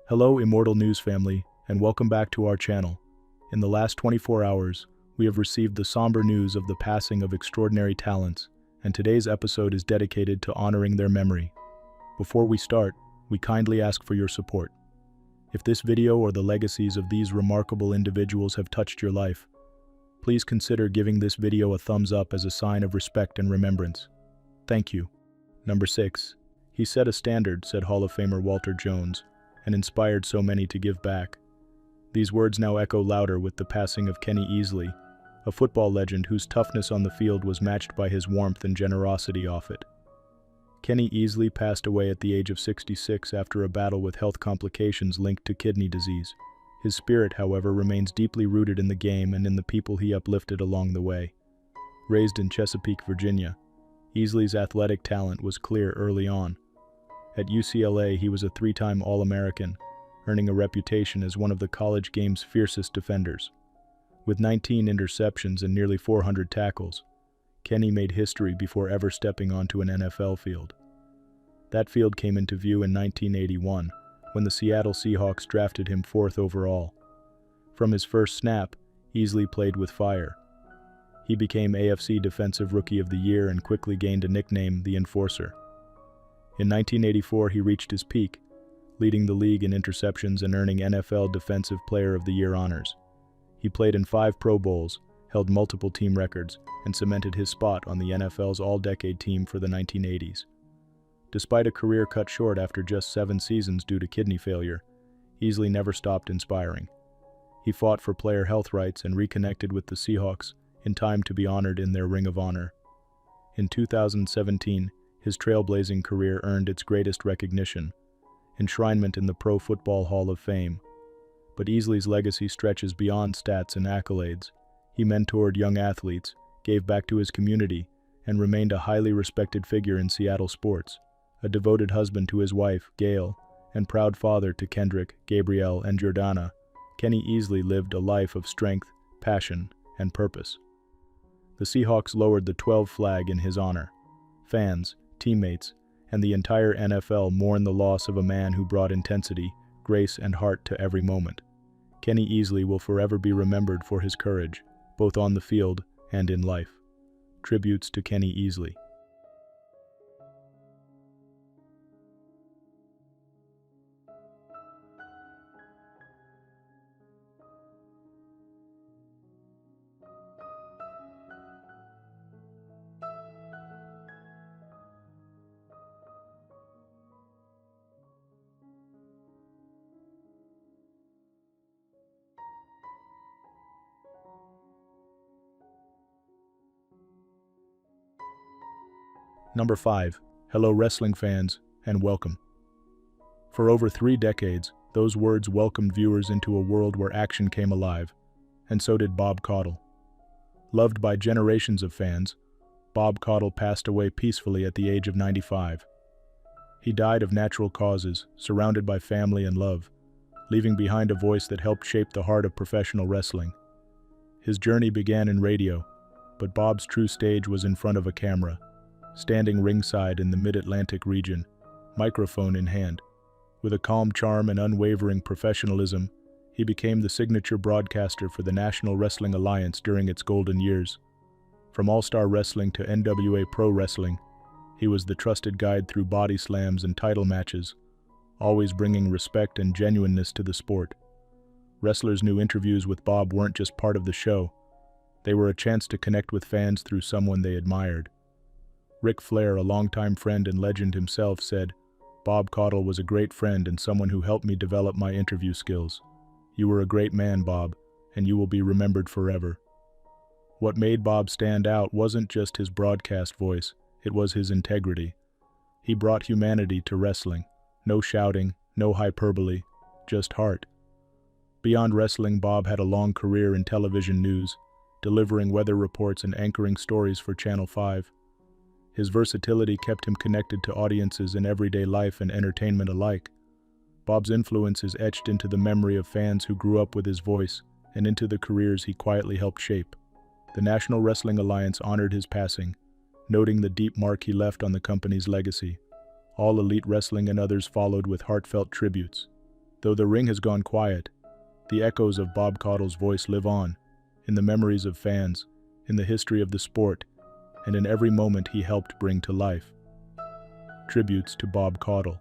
Hello, Immortal News family, and welcome back to our channel. In the last 24 hours, we have received the somber news of the passing of extraordinary talents, and today's episode is dedicated to honoring their memory. Before we start, we kindly ask for your support. If this video or the legacies of these remarkable individuals have touched your life, please consider giving this video a thumbs up as a sign of respect and remembrance. Thank you. Number 6. He set a standard, said Hall of Famer Walter Jones, and inspired so many to give back. These words now echo louder with the passing of Kenny Easley, a football legend whose toughness on the field was matched by his warmth and generosity off it. Kenny Easley passed away at the age of 66 after a battle with health complications linked to kidney disease. His spirit, however, remains deeply rooted in the game and in the people he uplifted along the way. Raised in Chesapeake, Virginia, Easley's athletic talent was clear early on. At UCLA, he was a three-time All-American, earning a reputation as one of the college game's fiercest defenders. With 19 interceptions and nearly 400 tackles, Kenny made history before ever stepping onto an NFL field. That field came into view in 1981, when the Seattle Seahawks drafted him 4th overall. From his first snap, Easley played with fire. He became AFC Defensive Rookie of the Year and quickly gained a nickname, the Enforcer. In 1984, he reached his peak, leading the league in interceptions and earning NFL Defensive Player of the Year honors. He played in 5 Pro Bowls, held multiple team records, and cemented his spot on the NFL's All-Decade team for the 1980s. Despite a career cut short after just 7 seasons due to kidney failure, Easley never stopped inspiring. He fought for player health rights and reconnected with the Seahawks in time to be honored in their Ring of Honor. In 2017, his trailblazing career earned its greatest recognition, enshrinement in the Pro Football Hall of Fame. But Easley's legacy stretches beyond stats and accolades. He mentored young athletes, gave back to his community, and remained a highly respected figure in Seattle sports. A devoted husband to his wife, Gail, and proud father to Kendrick, Gabrielle, and Jordana, Kenny Easley lived a life of strength, passion, and purpose. The Seahawks lowered the 12 flag in his honor. Fans, teammates, and the entire NFL mourn the loss of a man who brought intensity, grace, and heart to every moment. Kenny Easley will forever be remembered for his courage, both on the field and in life. Tributes to Kenny Easley. Number 5. Hello wrestling fans, and welcome. For over 3 decades, those words welcomed viewers into a world where action came alive, and so did Bob Caudle. Loved by generations of fans, Bob Caudle passed away peacefully at the age of 95. He died of natural causes, surrounded by family and love, leaving behind a voice that helped shape the heart of professional wrestling. His journey began in radio, but Bob's true stage was in front of a camera, standing ringside in the Mid-Atlantic region, microphone in hand. With a calm charm and unwavering professionalism, he became the signature broadcaster for the National Wrestling Alliance during its golden years. From All-Star Wrestling to NWA Pro Wrestling, he was the trusted guide through body slams and title matches, always bringing respect and genuineness to the sport. Wrestlers knew interviews with Bob weren't just part of the show. They were a chance to connect with fans through someone they admired. Ric Flair, a longtime friend and legend himself, said, "Bob Caudle was a great friend and someone who helped me develop my interview skills. You were a great man, Bob, and you will be remembered forever." What made Bob stand out wasn't just his broadcast voice, it was his integrity. He brought humanity to wrestling. No shouting, no hyperbole, just heart. Beyond wrestling, Bob had a long career in television news, delivering weather reports and anchoring stories for Channel 5. His versatility kept him connected to audiences in everyday life and entertainment alike. Bob's influence is etched into the memory of fans who grew up with his voice and into the careers he quietly helped shape. The National Wrestling Alliance honored his passing, noting the deep mark he left on the company's legacy. All Elite Wrestling and others followed with heartfelt tributes. Though the ring has gone quiet, the echoes of Bob Caudle's voice live on, in the memories of fans, in the history of the sport, and in every moment he helped bring to life. Tributes to Bob Caudle.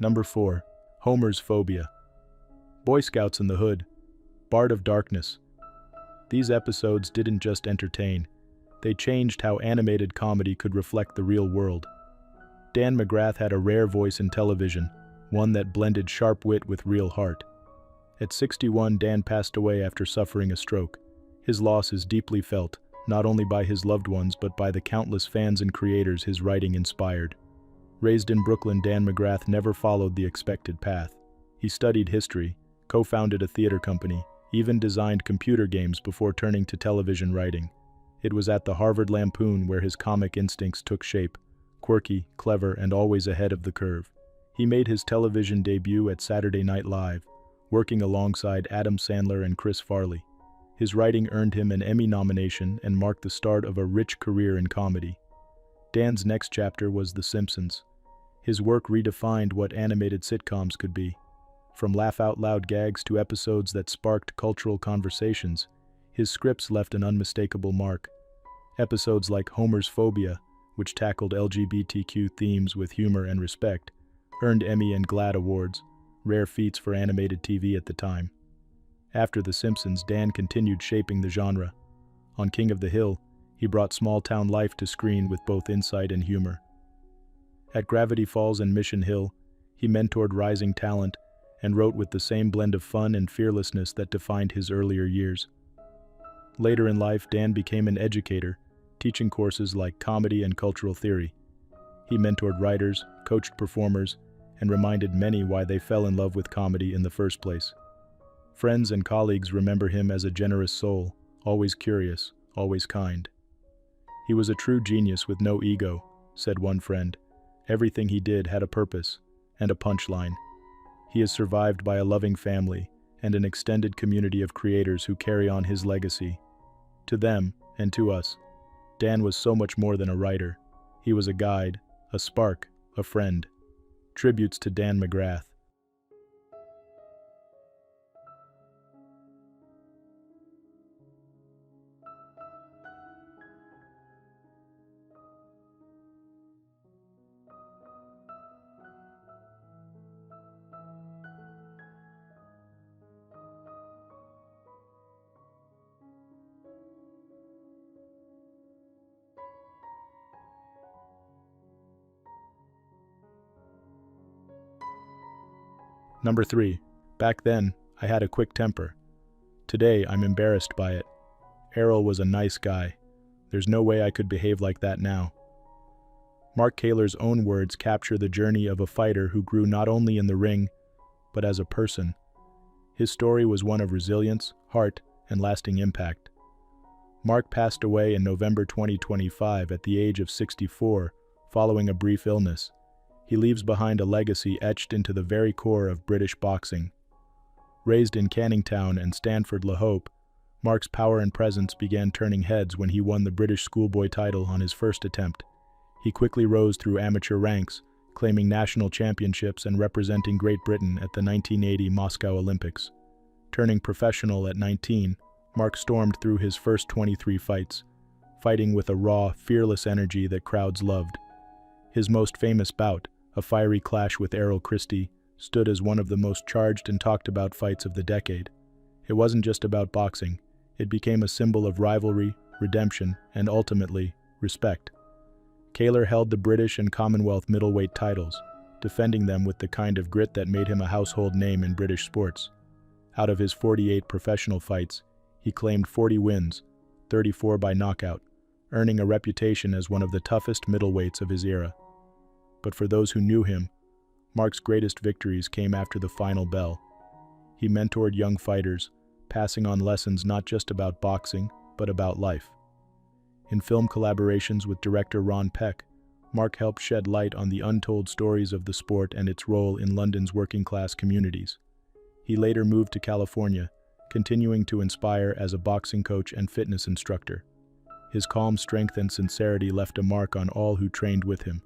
Number 4. Homer's Phobia. Boy Scouts in the Hood. Bard of Darkness. These episodes didn't just entertain, they changed how animated comedy could reflect the real world. Dan McGrath had a rare voice in television, one that blended sharp wit with real heart. At 61, Dan passed away after suffering a stroke. His loss is deeply felt, not only by his loved ones but by the countless fans and creators his writing inspired. Raised in Brooklyn, Dan McGrath never followed the expected path. He studied history, co-founded a theater company, even designed computer games before turning to television writing. It was at the Harvard Lampoon where his comic instincts took shape, quirky, clever, and always ahead of the curve. He made his television debut at Saturday Night Live, working alongside Adam Sandler and Chris Farley. His writing earned him an Emmy nomination and marked the start of a rich career in comedy. Dan's next chapter was The Simpsons. His work redefined what animated sitcoms could be. From laugh-out-loud gags to episodes that sparked cultural conversations, his scripts left an unmistakable mark. Episodes like Homer's Phobia, which tackled LGBTQ themes with humor and respect, earned Emmy and GLAAD awards, rare feats for animated TV at the time. After The Simpsons, Dan continued shaping the genre. On King of the Hill, he brought small-town life to screen with both insight and humor. At Gravity Falls and Mission Hill, he mentored rising talent and wrote with the same blend of fun and fearlessness that defined his earlier years. Later in life, Dan became an educator, teaching courses like comedy and cultural theory. He mentored writers, coached performers, and reminded many why they fell in love with comedy in the first place. Friends and colleagues remember him as a generous soul, always curious, always kind. "He was a true genius with no ego," said one friend. "Everything he did had a purpose and a punchline." He is survived by a loving family and an extended community of creators who carry on his legacy. To them, and to us, Dan was so much more than a writer. He was a guide, a spark, a friend. Tributes to Dan McGrath. Number 3. Back then, I had a quick temper. Today, I'm embarrassed by it. Errol was a nice guy. There's no way I could behave like that now. Mark Kaylor's own words capture the journey of a fighter who grew not only in the ring, but as a person. His story was one of resilience, heart, and lasting impact. Mark passed away in November 2025 at the age of 64, following a brief illness. He leaves behind a legacy etched into the very core of British boxing. Raised in Canning Town and Stanford-le Hope, Mark's power and presence began turning heads when he won the British schoolboy title on his first attempt. He quickly rose through amateur ranks, claiming national championships and representing Great Britain at the 1980 Moscow Olympics. Turning professional at 19, Mark stormed through his first 23 fights, fighting with a raw, fearless energy that crowds loved. His most famous bout, a fiery clash with Errol Christie, stood as one of the most charged and talked about fights of the decade. It wasn't just about boxing, it became a symbol of rivalry, redemption, and ultimately, respect. Kaylor held the British and Commonwealth middleweight titles, defending them with the kind of grit that made him a household name in British sports. Out of his 48 professional fights, he claimed 40 wins, 34 by knockout, earning a reputation as one of the toughest middleweights of his era. But for those who knew him, Mark's greatest victories came after the final bell. He mentored young fighters, passing on lessons not just about boxing, but about life. In film collaborations with director Ron Peck, Mark helped shed light on the untold stories of the sport and its role in London's working-class communities. He later moved to California, continuing to inspire as a boxing coach and fitness instructor. His calm strength and sincerity left a mark on all who trained with him.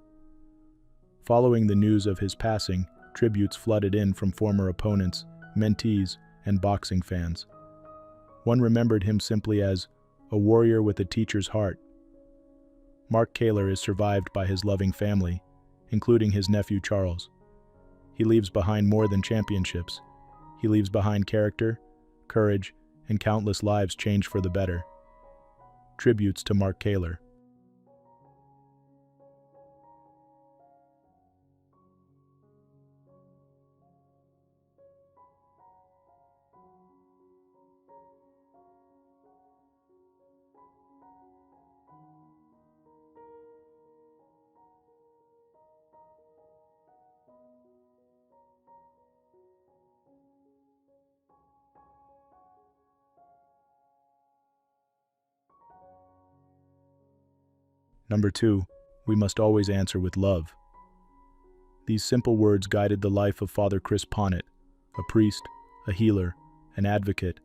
Following the news of his passing, tributes flooded in from former opponents, mentees, and boxing fans. One remembered him simply as a warrior with a teacher's heart. Mark Kaylor is survived by his loving family, including his nephew Charles. He leaves behind more than championships. He leaves behind character, courage, and countless lives changed for the better. Tributes to Mark Kaylor. Number 2, we must always answer with love. These simple words guided the life of Father Chris Ponet, a priest, a healer, an advocate,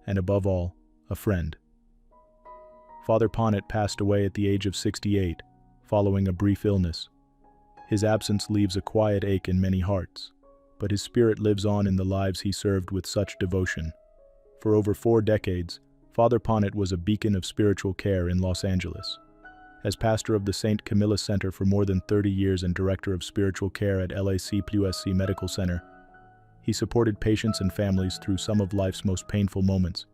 and above all, a friend. Father Ponet passed away at the age of 68, following a brief illness. His absence leaves a quiet ache in many hearts, but his spirit lives on in the lives he served with such devotion. For over 4 decades, Father Ponet was a beacon of spiritual care in Los Angeles. As pastor of the St. Camilla Center for more than 30 years and director of spiritual care at LAC+USC Medical Center, he supported patients and families through some of life's most painful moments.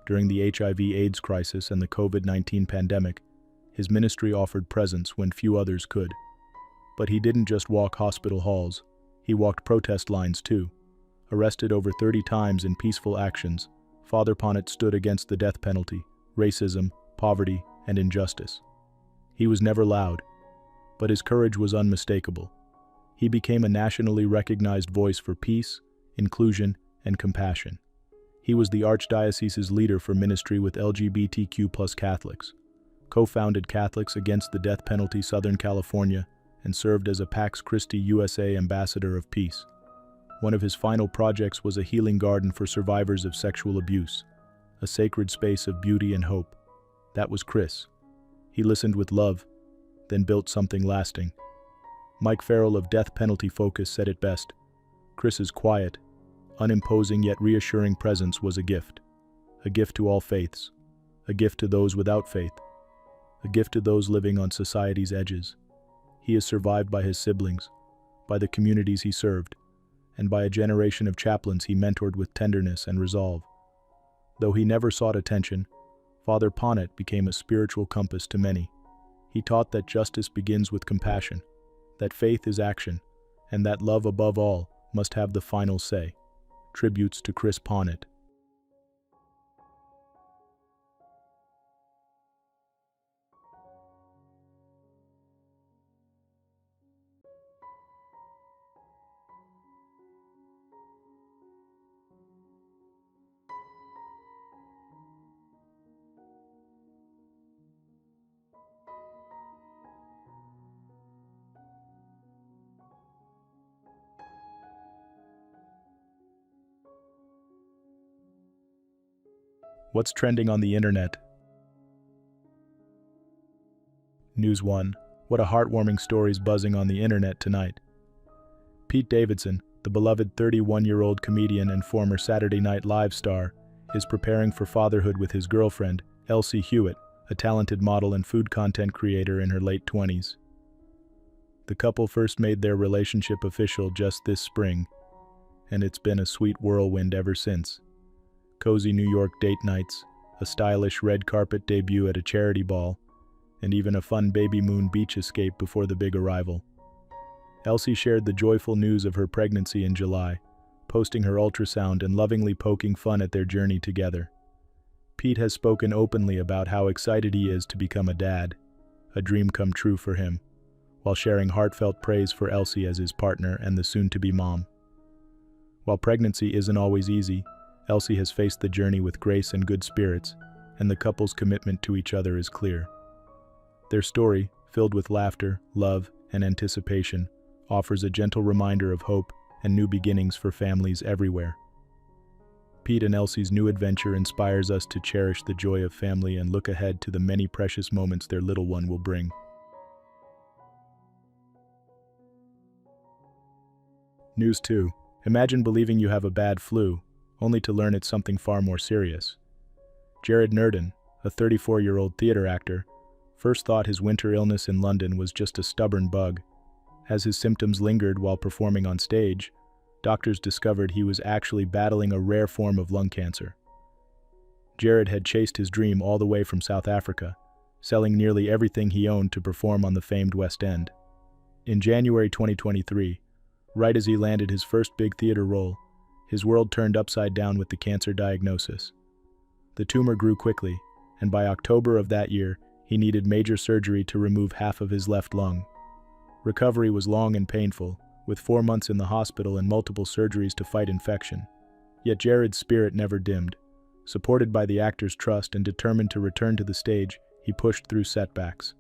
During the HIV/AIDS crisis and the COVID-19 pandemic, his ministry offered presence when few others could. But he didn't just walk hospital halls, he walked protest lines too. Arrested over 30 times in peaceful actions, Father Ponet stood against the death penalty, racism, poverty, and injustice. He was never loud, but his courage was unmistakable. He became a nationally recognized voice for peace, inclusion, and compassion. He was the Archdiocese's leader for ministry with LGBTQ+ Catholics, co-founded Catholics Against the Death Penalty Southern California, and served as a Pax Christi USA Ambassador of Peace. One of his final projects was a healing garden for survivors of sexual abuse, a sacred space of beauty and hope. That was Chris. He listened with love, then built something lasting. Mike Farrell of Death Penalty Focus said it best. Chris's quiet, unimposing yet reassuring presence was a gift to all faiths, a gift to those without faith, a gift to those living on society's edges. He is survived by his siblings, by the communities he served, and by a generation of chaplains he mentored with tenderness and resolve. Though he never sought attention, Father Ponet became a spiritual compass to many. He taught that justice begins with compassion, that faith is action, and that love above all must have the final say. Tributes to Chris Ponet. What's trending on the internet? News 1. What a heartwarming story's buzzing on the internet tonight. Pete Davidson, the beloved 31-year-old comedian and former Saturday Night Live star, is preparing for fatherhood with his girlfriend, Elsie Hewitt, a talented model and food content creator in her late 20s. The couple first made their relationship official just this spring, and it's been a sweet whirlwind ever since. Cozy New York date nights, a stylish red carpet debut at a charity ball, and even a fun baby moon beach escape before the big arrival. Elsie shared the joyful news of her pregnancy in July, posting her ultrasound and lovingly poking fun at their journey together. Pete has spoken openly about how excited he is to become a dad, a dream come true for him, while sharing heartfelt praise for Elsie as his partner and the soon-to-be mom. While pregnancy isn't always easy, Elsie has faced the journey with grace and good spirits, and the couple's commitment to each other is clear. Their story, filled with laughter, love, and anticipation, offers a gentle reminder of hope and new beginnings for families everywhere. Pete and Elsie's new adventure inspires us to cherish the joy of family and look ahead to the many precious moments their little one will bring. News 2. Imagine believing you have a bad flu, only to learn it's something far more serious. Jared Nurdin, a 34-year-old theater actor, first thought his winter illness in London was just a stubborn bug. As his symptoms lingered while performing on stage, doctors discovered he was actually battling a rare form of lung cancer. Jared had chased his dream all the way from South Africa, selling nearly everything he owned to perform on the famed West End. In January 2023, right as he landed his first big theater role, his world turned upside down with the cancer diagnosis. The tumor grew quickly, and by October of that year, he needed major surgery to remove half of his left lung. Recovery was long and painful, with 4 months in the hospital and multiple surgeries to fight infection. Yet Jared's spirit never dimmed. Supported by the actor's trust and determined to return to the stage, he pushed through setbacks.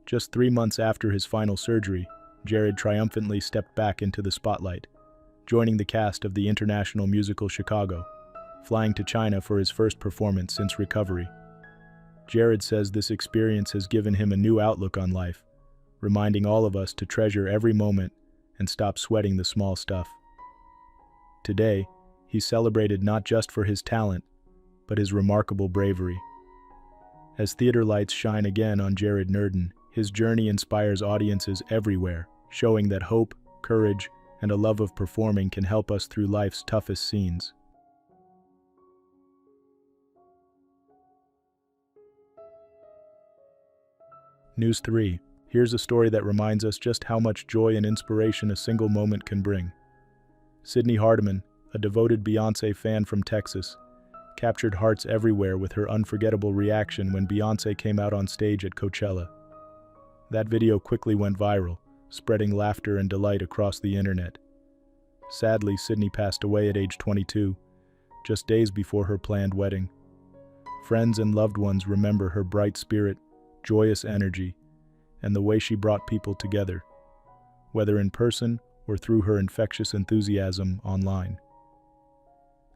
Just 3 months after his final surgery, Jared triumphantly stepped back into the spotlight, joining the cast of the international musical Chicago, flying to China for his first performance since recovery. Jared says this experience has given him a new outlook on life, reminding all of us to treasure every moment and stop sweating the small stuff. Today, he's celebrated not just for his talent, but his remarkable bravery. As theater lights shine again on Jared Nurdin, his journey inspires audiences everywhere, showing that hope, courage, and a love of performing can help us through life's toughest scenes. News 3. Here's a story that reminds us just how much joy and inspiration a single moment can bring. Sydney Hardiman, a devoted Beyoncé fan from Texas, captured hearts everywhere with her unforgettable reaction when Beyoncé came out on stage at Coachella. That video quickly went viral, spreading laughter and delight across the internet. Sadly, Sydney passed away at age 22, just days before her planned wedding. Friends and loved ones remember her bright spirit, joyous energy, and the way she brought people together, whether in person or through her infectious enthusiasm online.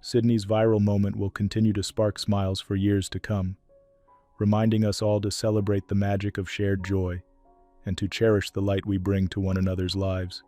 Sydney's viral moment will continue to spark smiles for years to come, reminding us all to celebrate the magic of shared joy and to cherish the light we bring to one another's lives.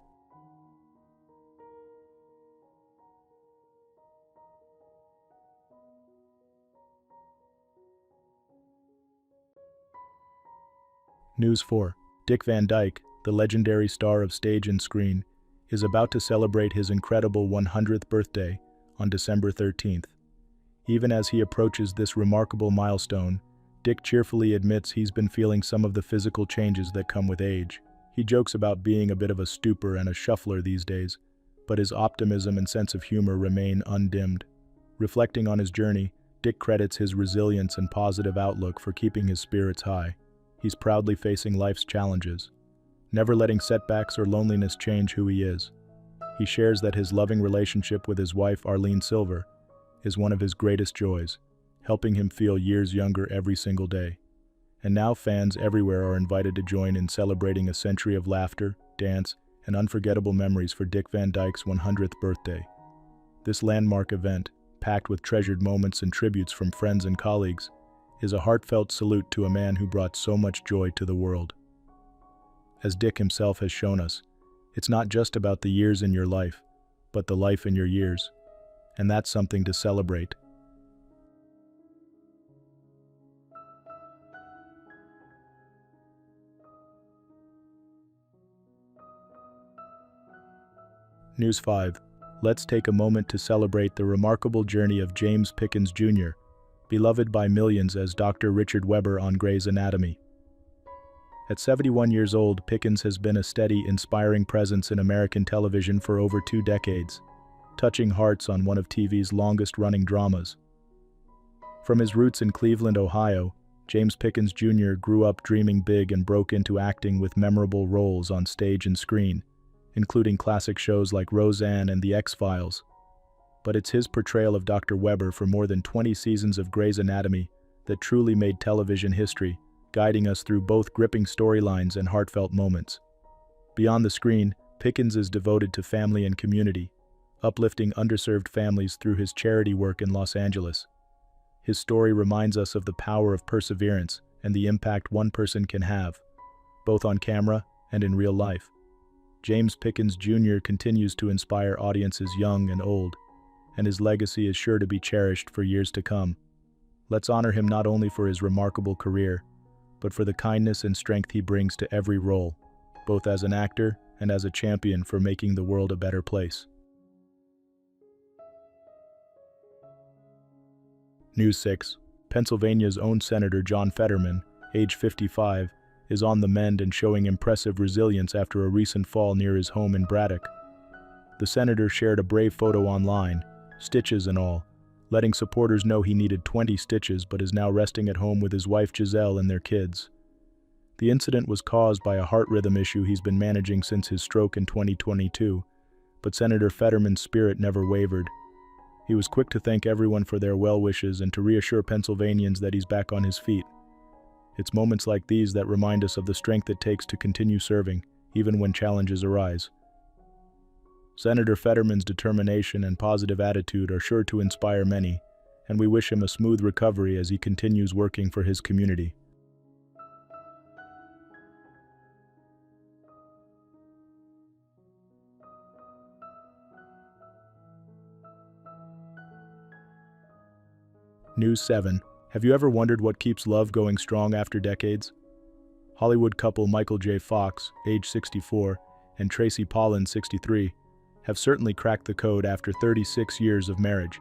News 4. Dick Van Dyke, the legendary star of stage and screen, is about to celebrate his incredible 100th birthday on December 13th. Even as he approaches this remarkable milestone, Dick cheerfully admits he's been feeling some of the physical changes that come with age. He jokes about being a bit of a stooper and a shuffler these days, but his optimism and sense of humor remain undimmed. Reflecting on his journey, Dick credits his resilience and positive outlook for keeping his spirits high. He's proudly facing life's challenges, never letting setbacks or loneliness change who he is. He shares that his loving relationship with his wife, Arlene Silver, is one of his greatest joys, helping him feel years younger every single day. And now fans everywhere are invited to join in celebrating a century of laughter, dance, and unforgettable memories for Dick Van Dyke's 100th birthday. This landmark event, packed with treasured moments and tributes from friends and colleagues, is a heartfelt salute to a man who brought so much joy to the world. As Dick himself has shown us, it's not just about the years in your life, but the life in your years. And that's something to celebrate. News 5. Let's take a moment to celebrate the remarkable journey of James Pickens Jr., beloved by millions as Dr. Richard Webber on Grey's Anatomy. At 71 years old, Pickens has been a steady, inspiring presence in American television for over 2 decades, touching hearts on one of TV's longest-running dramas. From his roots in Cleveland, Ohio, James Pickens Jr. grew up dreaming big and broke into acting with memorable roles on stage and screen, including classic shows like Roseanne and The X-Files. But it's his portrayal of Dr. Weber for more than 20 seasons of Grey's Anatomy that truly made television history, guiding us through both gripping storylines and heartfelt moments. Beyond the screen, Pickens is devoted to family and community, uplifting underserved families through his charity work in Los Angeles. His story reminds us of the power of perseverance and the impact one person can have, both on camera and in real life. James Pickens Jr. continues to inspire audiences young and old, and his legacy is sure to be cherished for years to come. Let's honor him not only for his remarkable career, but for the kindness and strength he brings to every role, both as an actor and as a champion for making the world a better place. News 6. Pennsylvania's own Senator John Fetterman, age 55, is on the mend and showing impressive resilience after a recent fall near his home in Braddock. The senator shared a brave photo online, stitches and all, letting supporters know he needed 20 stitches but is now resting at home with his wife Giselle and their kids. The incident was caused by a heart rhythm issue he's been managing since his stroke in 2022, but Senator Fetterman's spirit never wavered. He was quick to thank everyone for their well wishes and to reassure Pennsylvanians that he's back on his feet. It's moments like these that remind us of the strength it takes to continue serving, even when challenges arise. Senator Fetterman's determination and positive attitude are sure to inspire many, and we wish him a smooth recovery as he continues working for his community. News 7. Have you ever wondered what keeps love going strong after decades? Hollywood couple Michael J. Fox, age 64, and Tracy Pollan, 63, have certainly cracked the code after 36 years of marriage.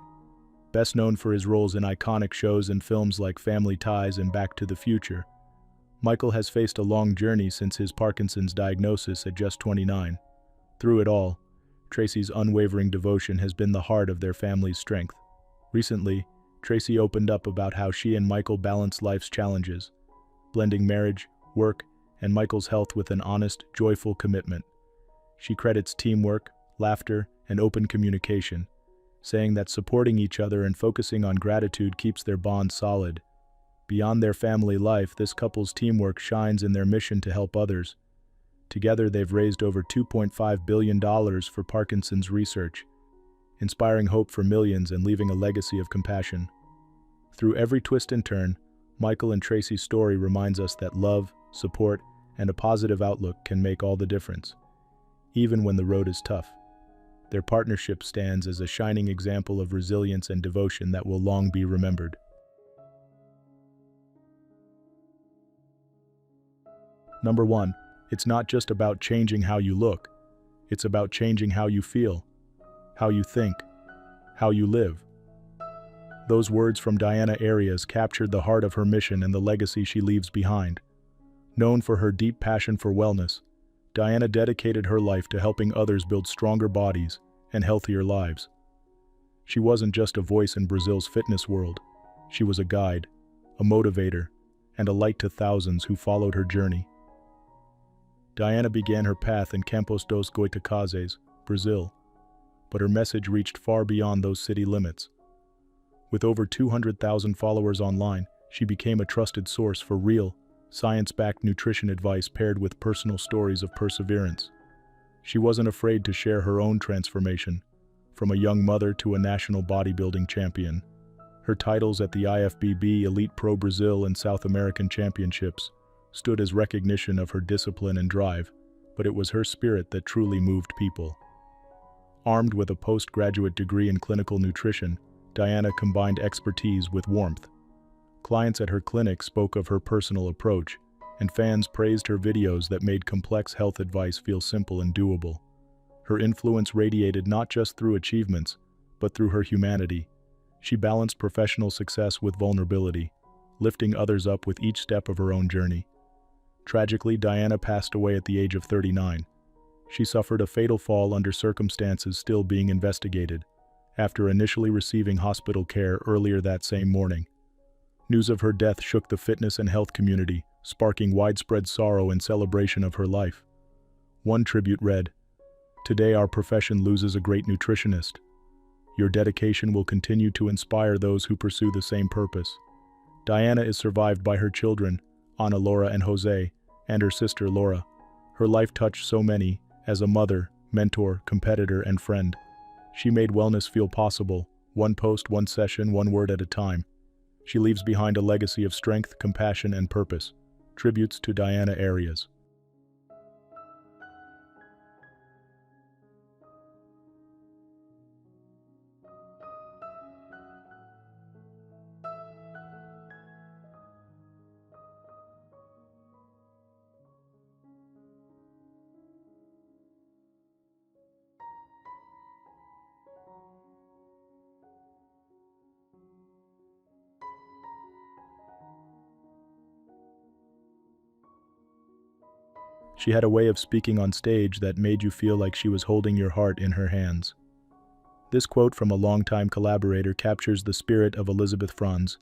Best known for his roles in iconic shows and films like Family Ties and Back to the Future, Michael has faced a long journey since his Parkinson's diagnosis at just 29. Through it all, Tracy's unwavering devotion has been the heart of their family's strength. Recently, Tracy opened up about how she and Michael balance life's challenges, blending marriage, work, and Michael's health with an honest, joyful commitment. She credits teamwork, laughter, and open communication, saying that supporting each other and focusing on gratitude keeps their bond solid. Beyond their family life, this couple's teamwork shines in their mission to help others. Together, they've raised over $2.5 billion for Parkinson's research, inspiring hope for millions and leaving a legacy of compassion. Through every twist and turn, Michael and Tracy's story reminds us that love, support, and a positive outlook can make all the difference, even when the road is tough. Their partnership stands as a shining example of resilience and devotion that will long be remembered. Number 1. It's not just about changing how you look. It's about changing how you feel, how you think, how you live. Those words from Diana Arias captured the heart of her mission and the legacy she leaves behind. Known for her deep passion for wellness, Diana dedicated her life to helping others build stronger bodies and healthier lives. She wasn't just a voice in Brazil's fitness world. She was a guide, a motivator, and a light to thousands who followed her journey. Diana began her path in Campos dos Goitacazes, Brazil, but her message reached far beyond those city limits. With over 200,000 followers online, she became a trusted source for real, science-backed nutrition advice paired with personal stories of perseverance. She wasn't afraid to share her own transformation, from a young mother to a national bodybuilding champion. Her titles at the IFBB Elite Pro Brazil and South American Championships stood as recognition of her discipline and drive, but it was her spirit that truly moved people. Armed with a postgraduate degree in clinical nutrition, Diana combined expertise with warmth. Clients at her clinic spoke of her personal approach, and fans praised her videos that made complex health advice feel simple and doable. Her influence radiated not just through achievements, but through her humanity. She balanced professional success with vulnerability, lifting others up with each step of her own journey. Tragically, Diana passed away at the age of 39. She suffered a fatal fall under circumstances still being investigated, after initially receiving hospital care earlier that same morning. News of her death shook the fitness and health community, sparking widespread sorrow and celebration of her life. One tribute read, Today our profession loses a great nutritionist. Your dedication will continue to inspire those who pursue the same purpose. Diana is survived by her children, Ana Laura and Jose, and her sister Laura. Her life touched so many, as a mother, mentor, competitor, and friend. She made wellness feel possible, one post, one session, one word at a time. She leaves behind a legacy of strength, compassion, and purpose. Tributes to Diana Arias. She had a way of speaking on stage that made you feel like she was holding your heart in her hands. This quote from a longtime collaborator captures the spirit of Elizabeth Franz,